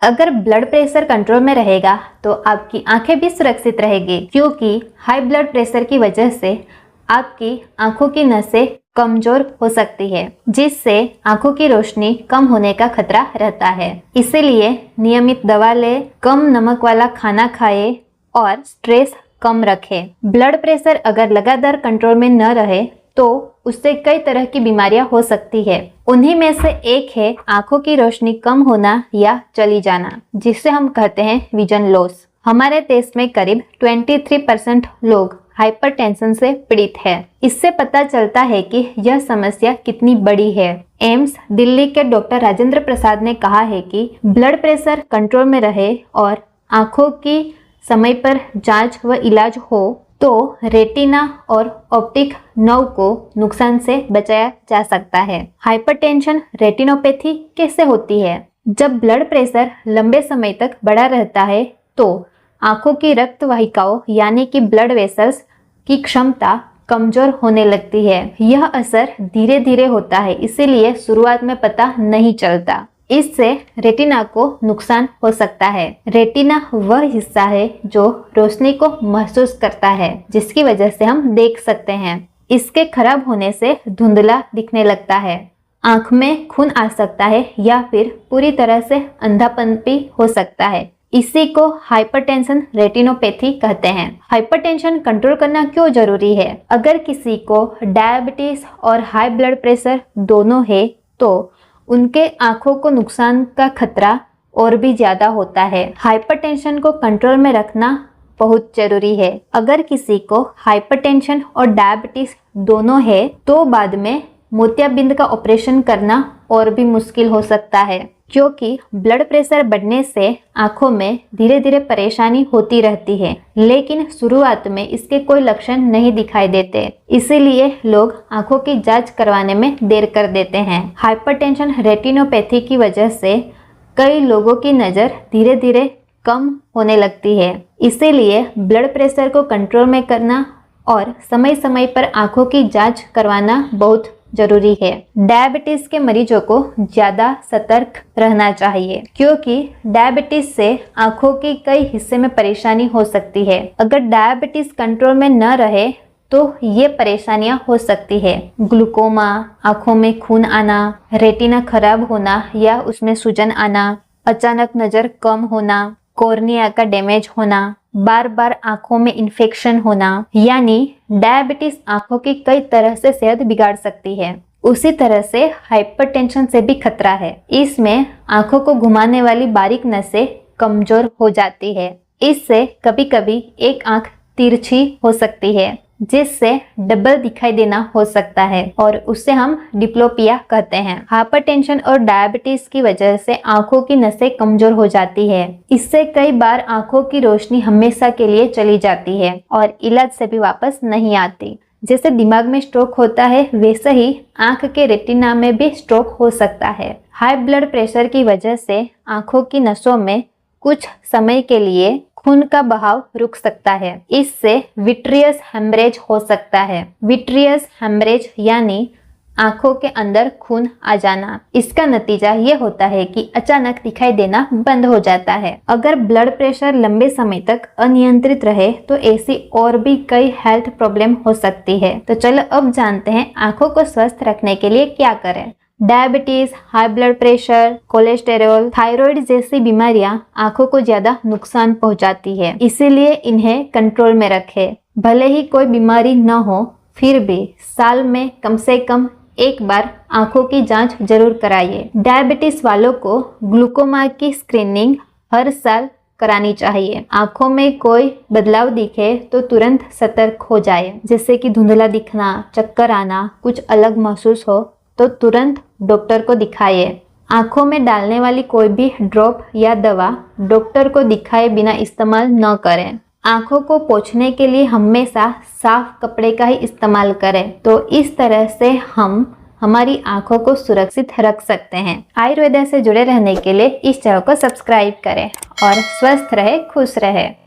अगर blood pressure control में रहेगा तो आपकी आंखें भी सुरक्षित रहेगी, क्योंकि हाई ब्लड प्रेशर की वजह से आपकी आंखों की नसें कमजोर हो सकती है, जिससे आंखों की रोशनी कम होने का खतरा रहता है। इसीलिए नियमित दवा लें, कम नमक वाला खाना खाएं और स्ट्रेस कम रखें। ब्लड प्रेशर अगर लगातार कंट्रोल में न रहे तो उससे कई तरह की बीमारियां हो सकती है। उन्हीं में से एक है आंखों की रोशनी कम होना या चली जाना, जिसे हम कहते हैं विजन लॉस। हमारे देश में करीब 23% लोग हाइपरटेंशन से पीड़ित है। इससे पता चलता है कि यह समस्या कितनी बड़ी है। एम्स दिल्ली के डॉक्टर राजेंद्र प्रसाद ने कहा है कि ब्लड प्रेशर कंट्रोल में रहे और आंखों की समय पर जांच व इलाज हो तो रेटिना और ऑप्टिक नर्व को नुकसान से बचाया जा सकता है। हाइपरटेंशन रेटिनोपैथी कैसे होती है? जब ब्लड प्रेशर लंबे समय तक बढ़ा रहता है तो आंखों की रक्त वाहिकाओं यानी कि ब्लड वेसल्स की क्षमता कमजोर होने लगती है। यह असर धीरे धीरे होता है, इसीलिए शुरुआत में पता नहीं चलता। इससे रेटिना को नुकसान हो सकता है। रेटिना वह हिस्सा है जो रोशनी को महसूस करता है, जिसकी वजह से हम देख सकते हैं। इसके खराब होने से धुंधला दिखने लगता है, आंख में खून आ सकता है या फिर पूरी तरह से अंधापन भी हो सकता है। इसी को हाइपरटेंशन रेटिनोपैथी कहते हैं। हाइपरटेंशन कंट्रोल करना क्यों जरूरी है? अगर किसी को डायबिटीज और हाई ब्लड प्रेशर दोनों है तो उनके आंखों को नुकसान का खतरा और भी ज्यादा होता है। हाइपरटेंशन को कंट्रोल में रखना बहुत जरूरी है। अगर किसी को हाइपरटेंशन और डायबिटीज दोनों है तो बाद में मोतियाबिंद का ऑपरेशन करना और भी मुश्किल हो सकता है, क्योंकि ब्लड प्रेशर बढ़ने से आंखों में धीरे धीरे परेशानी होती रहती है, लेकिन शुरुआत में इसके कोई लक्षण नहीं दिखाई देते। इसीलिए लोग आंखों की जांच करवाने में देर कर देते हैं। हाइपरटेंशन रेटिनोपैथी की वजह से कई लोगों की नज़र धीरे धीरे कम होने लगती है। इसीलिए ब्लड प्रेशर को कंट्रोल में करना और समय समय पर आंखों की जांच करवाना बहुत जरूरी है। डायबिटीज के मरीजों को ज्यादा सतर्क रहना चाहिए, क्योंकि डायबिटीज से आंखों की कई हिस्से में परेशानी हो सकती है। अगर डायबिटीज कंट्रोल में न रहे तो ये परेशानियां हो सकती है। ग्लूकोमा, आंखों में खून आना, रेटिना खराब होना या उसमें सूजन आना, अचानक नजर कम होना, कॉर्निया का डैमेज होना, बार बार आंखों में इन्फेक्शन होना, यानी डायबिटीज आंखों की कई तरह से सेहत बिगाड़ सकती है। उसी तरह से हाइपरटेंशन से भी खतरा है। इसमें आंखों को घुमाने वाली बारीक नसें कमजोर हो जाती है। इससे कभी कभी एक आंख तिरछी हो सकती है, जिससे डबल दिखाई देना हो सकता है और उससे हम डिप्लोपिया कहते हैं। हाइपरटेंशन और डायबिटीज की वजह से आंखों की नसें कमजोर हो जाती है। इससे कई बार आंखों की रोशनी हमेशा के लिए चली जाती है और इलाज से भी वापस नहीं आती। जैसे दिमाग में स्ट्रोक होता है, वैसे ही आंख के रेटिना में भी स्ट्रोक हो सकता है। हाई ब्लड प्रेशर की वजह से आंखों की नसों में कुछ समय के लिए खून का बहाव रुक सकता है। इससे विट्रियस हेमरेज हो सकता है। विट्रियस हेमरेज यानी आंखों के अंदर खून आ जाना। इसका नतीजा ये होता है कि अचानक दिखाई देना बंद हो जाता है। अगर ब्लड प्रेशर लंबे समय तक अनियंत्रित रहे तो ऐसी और भी कई हेल्थ प्रॉब्लम हो सकती है। तो चलो अब जानते हैं आंखों को स्वस्थ रखने के लिए क्या करें। Diabetes, high blood pressure, cholesterol, thyroid जैसी बीमारियां आंखों को ज्यादा नुकसान पहुंचाती है, इसीलिए इन्हें कंट्रोल में रखें। भले ही कोई बीमारी न हो, फिर भी साल में कम से कम एक बार आंखों की जांच जरूर कराइए। डायबिटीज वालों को ग्लूकोमा की स्क्रीनिंग हर साल करानी चाहिए। आंखों में कोई बदलाव दिखे तो तुरंत सतर्क हो जाए, जैसे कि धुंधला दिखना, चक्कर आना, कुछ अलग महसूस हो तो तुरंत डॉक्टर को दिखाइए। आंखों में डालने वाली कोई भी ड्रॉप या दवा डॉक्टर को दिखाए बिना इस्तेमाल न करें। आंखों को पोंछने के लिए हमेशा साफ कपड़े का ही इस्तेमाल करें। तो इस तरह से हम हमारी आंखों को सुरक्षित रख सकते हैं। आयुर्वेदा से जुड़े रहने के लिए इस चैनल को सब्सक्राइब करें और स्वस्थ रहे, खुश रहे।